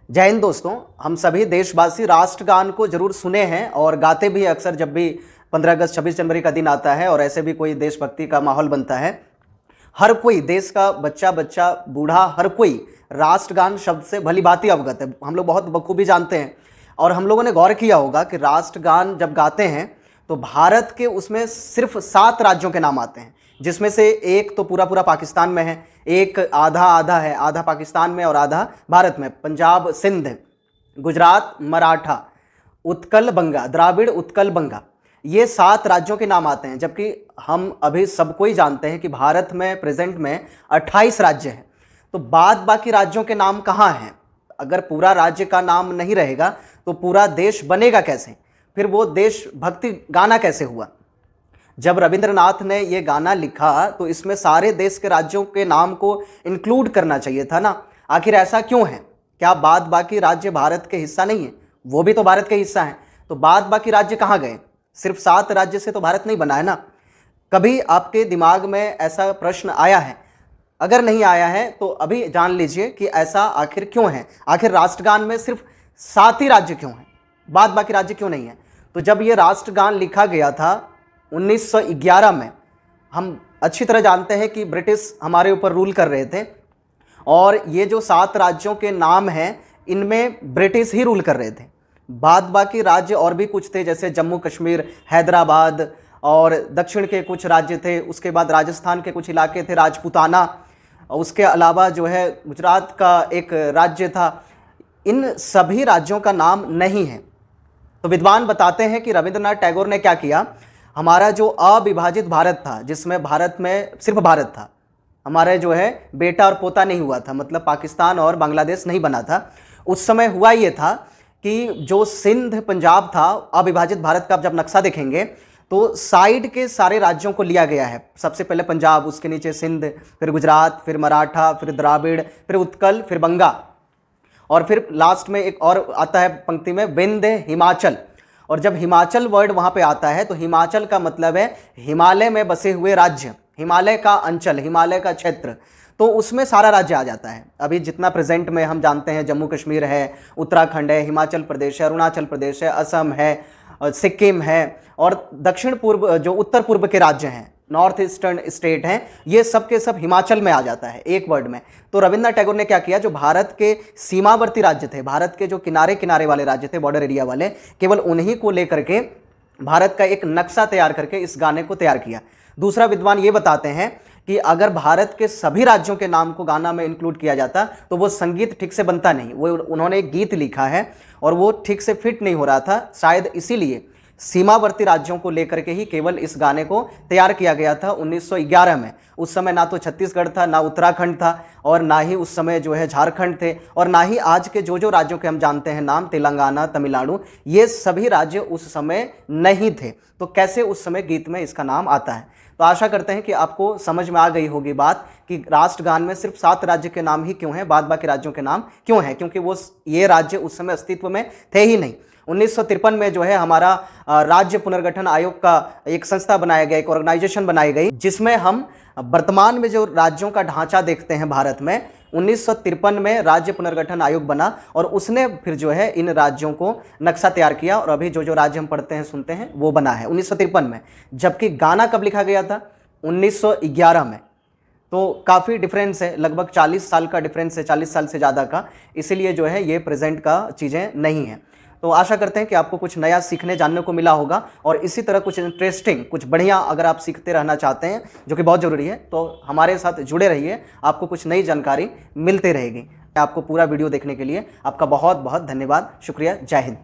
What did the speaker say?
जय हिंद दोस्तों। हम सभी देशवासी राष्ट्रगान को जरूर सुने हैं और गाते भी अक्सर जब भी 15 अगस्त 26 जनवरी का दिन आता है और ऐसे भी कोई देशभक्ति का माहौल बनता है। हर कोई देश का बच्चा बच्चा बूढ़ा हर कोई राष्ट्रगान शब्द से भली भांति अवगत है। हम लोग बहुत बखूबी जानते हैं और हम लोगों ने गौर किया होगा कि राष्ट्रगान जब गाते हैं तो भारत के उसमें सिर्फ 7 राज्यों के नाम आते हैं, जिसमें से एक तो पूरा पूरा पाकिस्तान में है, एक आधा आधा है, आधा पाकिस्तान में और आधा भारत में। पंजाब, सिंध, गुजरात, मराठा, उत्कल बंगा, द्राविड़, उत्कल बंगा, ये 7 राज्यों के नाम आते हैं। जबकि हम अभी सबको ही जानते हैं कि भारत में प्रेजेंट में 28 राज्य हैं। तो बाद बाकी राज्यों के नाम कहाँ हैं? अगर पूरा राज्य का नाम नहीं रहेगा तो पूरा देश बनेगा कैसे? फिर वो देशभक्ति गाना कैसे हुआ? जब रविंद्रनाथ ने ये गाना लिखा तो इसमें सारे देश के राज्यों के नाम को इंक्लूड करना चाहिए था ना। आखिर ऐसा क्यों है? क्या बाद बाकी राज्य भारत के हिस्सा नहीं है? वो भी तो भारत के हिस्सा हैं। तो बाद बाकी राज्य कहाँ गए? सिर्फ 7 राज्य से तो भारत नहीं बना है ना। कभी आपके दिमाग में ऐसा प्रश्न आया है? अगर नहीं आया है तो अभी जान लीजिए कि ऐसा आखिर क्यों है। आखिर राष्ट्रगान में सिर्फ 7 ही राज्य क्यों हैं, बाद बाकी राज्य क्यों नहीं है? तो जब ये राष्ट्रगान लिखा गया था 1911 में, हम अच्छी तरह जानते हैं कि ब्रिटिश हमारे ऊपर रूल कर रहे थे और ये जो 7 राज्यों के नाम हैं इनमें ब्रिटिश ही रूल कर रहे थे। बाद बाकी राज्य और भी कुछ थे, जैसे जम्मू कश्मीर, हैदराबाद और दक्षिण के कुछ राज्य थे। उसके बाद राजस्थान के कुछ इलाके थे, राजपूताना, और उसके अलावा जो है गुजरात का एक राज्य था। इन सभी राज्यों का नाम नहीं है। तो विद्वान बताते हैं कि रविंद्रनाथ टैगोर ने क्या किया, हमारा जो अविभाजित भारत था, जिसमें भारत में सिर्फ भारत था, हमारे जो है बेटा और पोता नहीं हुआ था, मतलब पाकिस्तान और बांग्लादेश नहीं बना था। उस समय हुआ ये था कि जो सिंध पंजाब था, अविभाजित भारत का आप जब नक्शा देखेंगे तो साइड के सारे राज्यों को लिया गया है। सबसे पहले पंजाब, उसके नीचे सिंध, फिर गुजरात, फिर मराठा, फिर द्राविड़, फिर उत्कल, फिर बंगा, और फिर लास्ट में एक और आता है पंक्ति में विंध्य, हिमाचल। और जब हिमाचल वर्ड वहां पे आता है तो हिमाचल का मतलब है हिमालय में बसे हुए राज्य, हिमालय का अंचल, हिमालय का क्षेत्र। तो उसमें सारा राज्य आ जाता है। अभी जितना प्रेजेंट में हम जानते हैं, जम्मू कश्मीर है, उत्तराखंड है, हिमाचल प्रदेश है, अरुणाचल प्रदेश है, असम है, सिक्किम है, और दक्षिण पूर्व जो उत्तर पूर्व के राज्य हैं, नॉर्थ ईस्टर्न स्टेट हैं, ये सब के सब हिमाचल में आ जाता है एक वर्ड में। तो रविंद्रनाथ टैगोर ने क्या किया, जो भारत के सीमावर्ती राज्य थे, भारत के जो किनारे किनारे वाले राज्य थे, बॉर्डर एरिया वाले, केवल उन्हीं को लेकर के भारत का एक नक्शा तैयार करके इस गाने को तैयार किया। दूसरा विद्वान ये बताते हैं कि अगर भारत के सभी राज्यों के नाम को गाना में इंक्लूड किया जाता तो वो संगीत ठीक से बनता नहीं। वो उन्होंने एक गीत लिखा है और वो ठीक से फिट नहीं हो रहा था, शायद इसीलिए सीमावर्ती राज्यों को लेकर के ही केवल इस गाने को तैयार किया गया था 1911 में। उस समय ना तो छत्तीसगढ़ था, ना उत्तराखंड था, और ना ही उस समय जो है झारखंड थे, और ना ही आज के जो राज्यों के हम जानते हैं नाम, तेलंगाना, तमिलनाडु, ये सभी राज्य उस समय नहीं थे। तो कैसे उस समय गीत में इसका नाम आता है? तो आशा करते हैं कि आपको समझ में आ गई होगी बात कि राष्ट्रगान में सिर्फ 7 राज्य के नाम ही क्यों हैं, बाद बाकी राज्यों के नाम क्यों हैं? क्योंकि वो ये राज्य उस समय अस्तित्व में थे ही नहीं। 1953 में जो है हमारा राज्य पुनर्गठन आयोग का एक संस्था बनाया गया, एक ऑर्गेनाइजेशन बनाई गई, जिसमें हम वर्तमान में जो राज्यों का ढांचा देखते हैं भारत में, 1953 में राज्य पुनर्गठन आयोग बना और उसने फिर जो है इन राज्यों को नक्शा तैयार किया और अभी जो राज्य हम पढ़ते हैं सुनते हैं वो बना है 1953 में। जबकि गाना कब लिखा गया था? 1911 में। तो काफ़ी डिफरेंस है, लगभग 40 साल का डिफरेंस है, 40 साल से ज़्यादा का। इसीलिए जो है ये प्रेजेंट का चीज़ें नहीं हैं। तो आशा करते हैं कि आपको कुछ नया सीखने जानने को मिला होगा और इसी तरह कुछ इंटरेस्टिंग, कुछ बढ़िया अगर आप सीखते रहना चाहते हैं, जो कि बहुत ज़रूरी है, तो हमारे साथ जुड़े रहिए, आपको कुछ नई जानकारी मिलती रहेगी। आपको पूरा वीडियो देखने के लिए आपका बहुत बहुत धन्यवाद, शुक्रिया, जय हिंद।